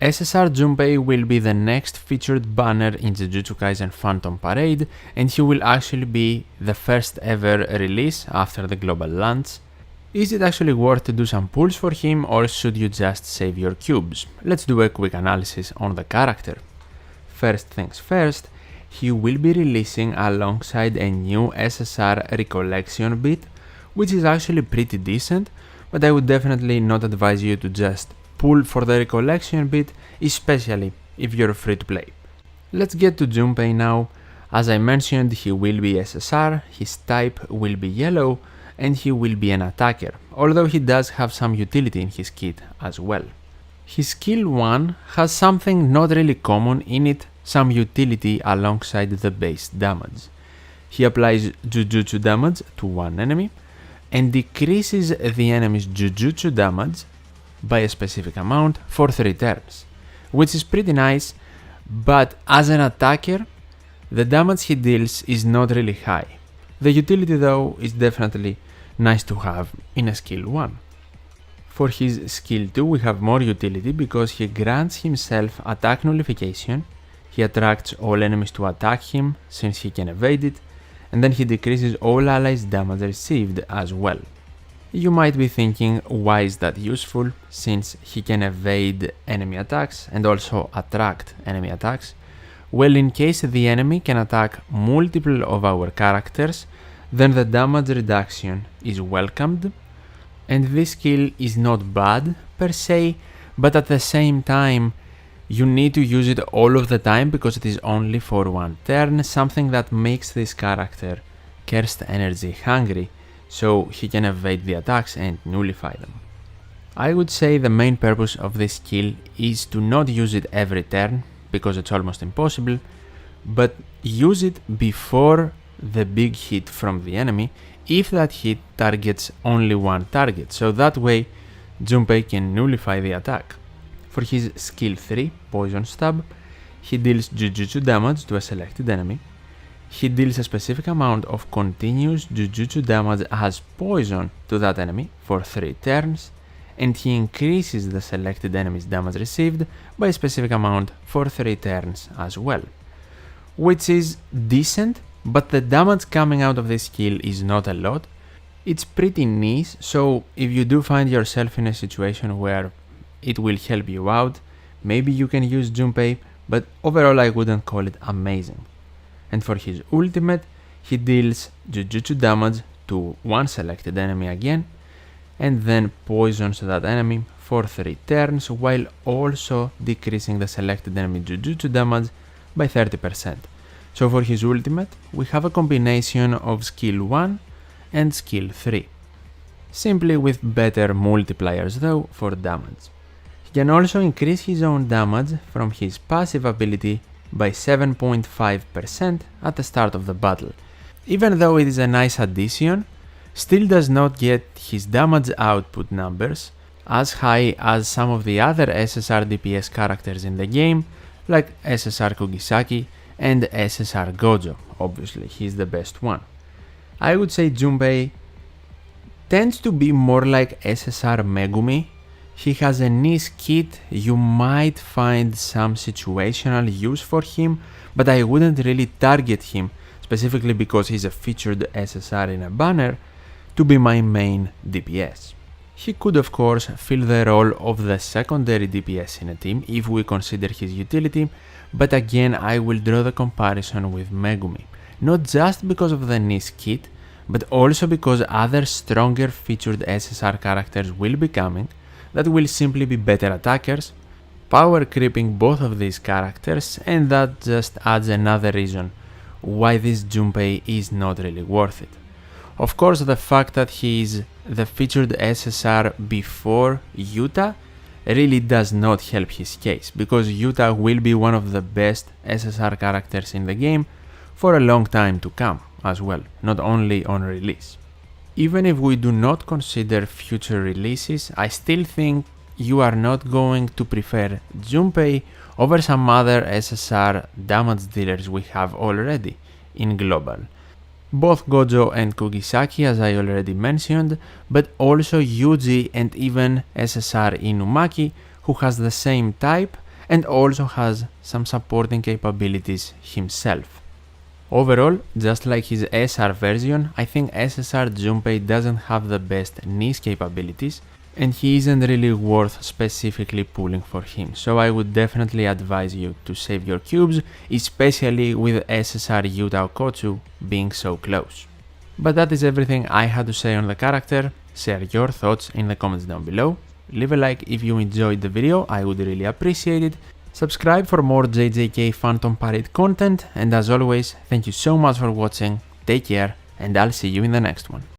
SSR Junpei will be the next featured banner in Jujutsu Kaisen Phantom Parade, and he will actually be the first ever release after the global launch. Is it actually worth to do some pulls for him, or should you just save your cubes? Let's do a quick analysis on the character. First things first, he will be releasing alongside a new SSR Recollection bit, which is actually pretty decent, but I would definitely not advise you to just pull for the Recollection bit, especially if you're free to play. Let's get to Junpei now. As I mentioned, he will be SSR, his type will be yellow, and he will be an attacker, although he does have some utility in his kit as well. His skill 1 has something not really common in it, some utility alongside the base damage. He applies Jujutsu damage to one enemy and decreases the enemy's Jujutsu damage by a specific amount for 3 turns, which is pretty nice, but as an attacker, the damage he deals is not really high. The utility though is definitely nice to have in a skill 1. For his skill 2 we have more utility because he grants himself attack nullification, he attracts all enemies to attack him since he can evade it, and then he decreases all allies' damage received as well. You might be thinking, why is that useful, since he can evade enemy attacks and also attract enemy attacks? Well, in case the enemy can attack multiple of our characters, then the damage reduction is welcomed, and this skill is not bad per se, but at the same time you need to use it all of the time because it is only for one turn, something that makes this character cursed energy hungry, so he can evade the attacks and nullify them. I would say the main purpose of this skill is to not use it every turn, because it's almost impossible, but use it before the big hit from the enemy, if that hit targets only one target, so that way Junpei can nullify the attack. For his skill 3, Poison Stab, he deals Jujutsu damage to a selected enemy. He deals a specific amount of continuous Jujutsu damage as poison to that enemy for 3 turns, and he increases the selected enemy's damage received by a specific amount for 3 turns as well. Which is decent, but the damage coming out of this skill is not a lot. It's pretty niche, so if you do find yourself in a situation where it will help you out, maybe you can use Junpei, but overall I wouldn't call it amazing. And for his ultimate, he deals Jujutsu damage to one selected enemy again, and then poisons that enemy for 3 turns, while also decreasing the selected enemy Jujutsu damage by 30%. So for his ultimate, we have a combination of skill 1 and skill 3, simply with better multipliers though for damage. He can also increase his own damage from his passive ability by 7.5% at the start of the battle. Even though it is a nice addition, still does not get his damage output numbers as high as some of the other SSR DPS characters in the game, like SSR Kugisaki and SSR Gojo. Obviously, he's the best one. I would say Junpei tends to be more like SSR Megumi. He has a niche kit, you might find some situational use for him, but I wouldn't really target him, specifically because he's a featured SSR in a banner, to be my main DPS. He could of course fill the role of the secondary DPS in a team if we consider his utility, but again I will draw the comparison with Megumi, not just because of the niche kit, but also because other stronger featured SSR characters will be coming that will simply be better attackers, power creeping both of these characters, and that just adds another reason why this Junpei is not really worth it. Of course, the fact that he is the featured SSR before Yuta really does not help his case, because Yuta will be one of the best SSR characters in the game for a long time to come as well, not only on release. Even if we do not consider future releases, I still think you are not going to prefer Junpei over some other SSR damage dealers we have already in global. Both Gojo and Kugisaki, as I already mentioned, but also Yuji and even SSR Inumaki, who has the same type and also has some supporting capabilities himself. Overall, just like his SR version, I think SSR Junpei doesn't have the best niche capabilities, and he isn't really worth specifically pulling for him, so I would definitely advise you to save your cubes, especially with SSR Yuta Okotsu being so close. But that is everything I had to say on the character. Share your thoughts in the comments down below, leave a like if you enjoyed the video, I would really appreciate it. Subscribe for more JJK Phantom Parade content, and as always, thank you so much for watching, take care, and I'll see you in the next one.